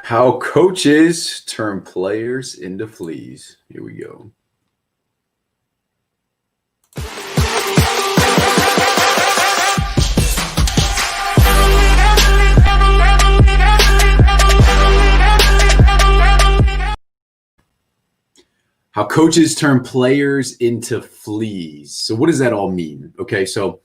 How coaches turn players into fleas. Here we go. How coaches turn players into fleas. So what does that all mean? Okay, so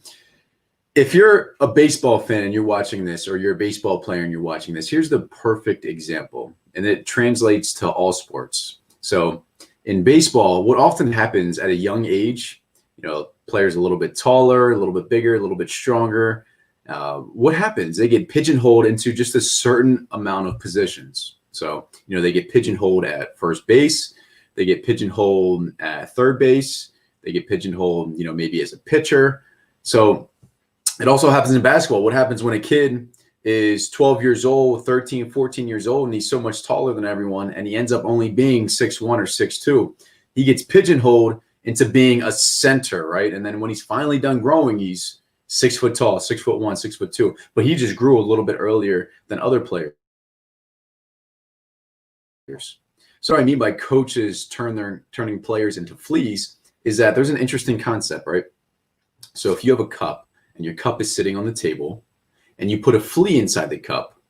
if you're a baseball fan and you're watching this, or you're a baseball player and you're watching this, here's the perfect example, and it translates to all sports. So in baseball, what often happens at a young age, players a little bit taller, a little bit bigger, a little bit stronger. What happens? They get pigeonholed into just a certain amount of positions. So, they get pigeonholed at first base, they get pigeonholed at third base, they get pigeonholed, maybe as a pitcher. So it also happens in basketball. What happens when a kid is 12 years old, 13, 14 years old, and he's so much taller than everyone, and he ends up only being 6'1" or 6'2"? He gets pigeonholed into being a center, right? And then when he's finally done growing, he's 6 foot tall, 6'1", 6'2", but he just grew a little bit earlier than other players. So what I mean by coaches turning players into fleas is that there's an interesting concept, right? So if you have a cup, and your cup is sitting on the table, and you put a flea inside the cup,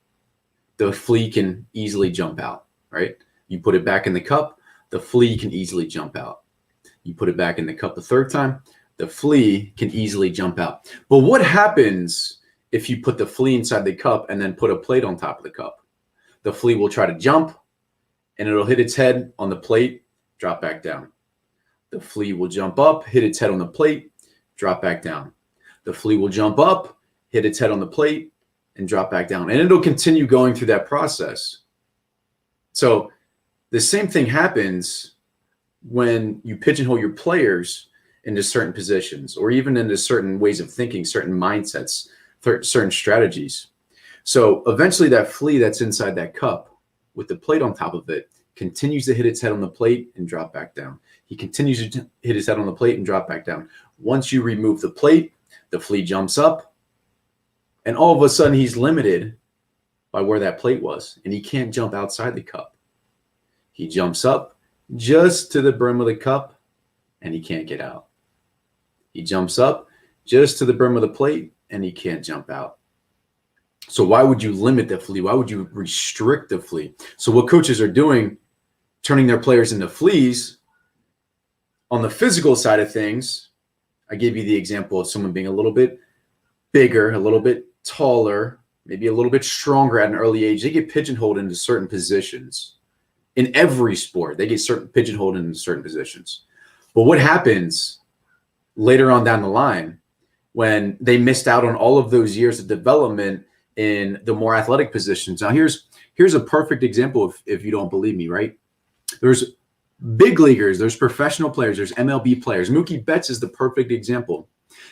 the flea can easily jump out, right? You put it back in the cup, the flea can easily jump out. You put it back in the cup a third time, the flea can easily jump out. But what happens if you put the flea inside the cup and then put a plate on top of the cup? The flea will try to jump, and it'll hit its head on the plate, drop back down. The flea will jump up, hit its head on the plate, drop back down. The flea will jump up, hit its head on the plate, and drop back down. And it'll continue going through that process. So the same thing happens when you pigeonhole your players into certain positions, or even into certain ways of thinking, certain mindsets, certain strategies. So eventually that flea that's inside that cup with the plate on top of it continues to hit its head on the plate and drop back down. He continues to hit his head on the plate and drop back down. Once you remove the plate, the flea jumps up, and all of a sudden he's limited by where that plate was, and he can't jump outside the cup. He jumps up just to the brim of the cup, and he can't get out. He jumps up just to the brim of the plate, and he can't jump out. So why would you limit the flea? Why would you restrict the flea? So what coaches are doing, turning their players into fleas, on the physical side of things, I gave you the example of someone being a little bit bigger, a little bit taller, maybe a little bit stronger at an early age. They get pigeonholed into certain positions. In every sport, they get pigeonholed into certain positions. But what happens later on down the line when they missed out on all of those years of development in the more athletic positions? Now, here's a perfect example if you don't believe me, right? There's big leaguers, there's professional players, there's MLB players. Mookie Betts is the perfect example.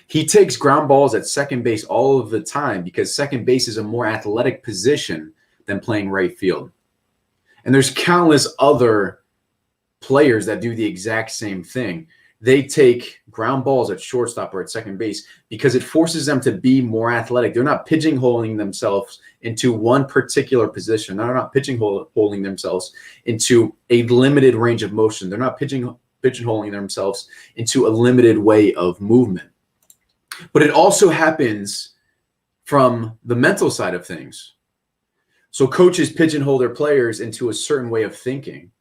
He takes ground balls at second base all of the time because second base is a more athletic position than playing right field. And there's countless other players that do the exact same thing. They take ground balls at shortstop or at second base because it forces them to be more athletic. They're not pigeonholing themselves into one particular position. They're not pigeonholing themselves into a limited range of motion. They're not pigeonholing themselves into a limited way of movement. But it also happens from the mental side of things. So coaches pigeonhole their players into a certain way of thinking,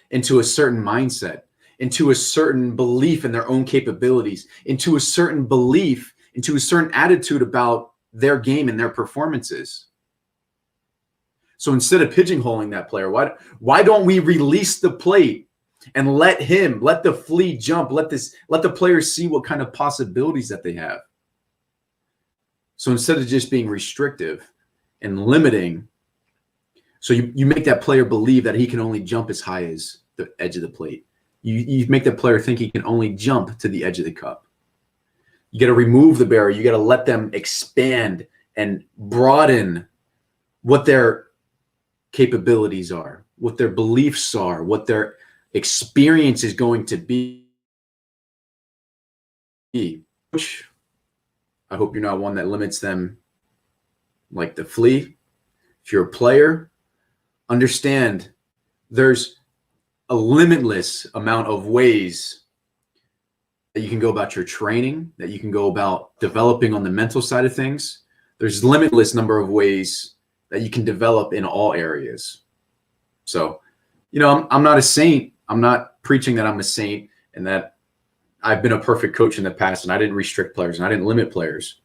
into a certain mindset, into a certain belief in their own capabilities, into a certain belief, into a certain attitude about their game and their performances. So instead of pigeonholing that player, why don't we release the plate and let the flea jump, let the players see what kind of possibilities that they have? So instead of just being restrictive and limiting, so you make that player believe that he can only jump as high as the edge of the plate. You make that player think he can only jump to the edge of the cup. You got to remove the barrier. You got to let them expand and broaden what their capabilities are, what their beliefs are, what their experience is going to be. I hope you're not one that limits them like the flea. If you're a player, understand there's a limitless amount of ways that you can go about your training, that you can go about developing on the mental side of things. There's limitless number of ways that you can develop in all areas. So, I'm not a saint. I'm not preaching that I'm a saint and that I've been a perfect coach in the past and I didn't restrict players and I didn't limit players.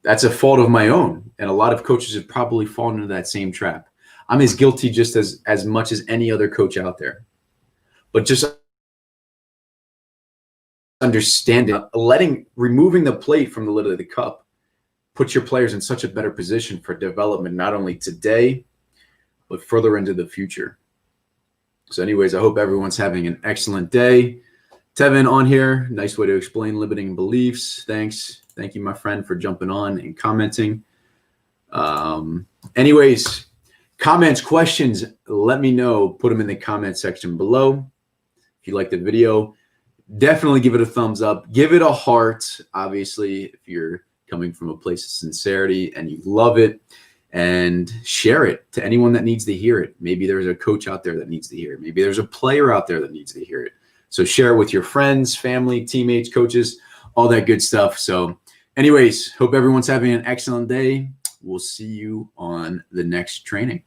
That's a fault of my own. And a lot of coaches have probably fallen into that same trap. I'm as guilty just as much as any other coach out there. But just understanding, removing the plate from the lid of the cup puts your players in such a better position for development, not only today, but further into the future. So anyways, I hope everyone's having an excellent day. Tevin on here, nice way to explain limiting beliefs. Thanks. Thank you, my friend, for jumping on and commenting. Anyways, comments, questions, let me know. Put them in the comment section below. If you like the video, definitely give it a thumbs up. Give it a heart, obviously, if you're coming from a place of sincerity and you love it. And share it to anyone that needs to hear it. Maybe there's a coach out there that needs to hear it. Maybe there's a player out there that needs to hear it. So share it with your friends, family, teammates, coaches, all that good stuff. So anyways, hope everyone's having an excellent day. We'll see you on the next training.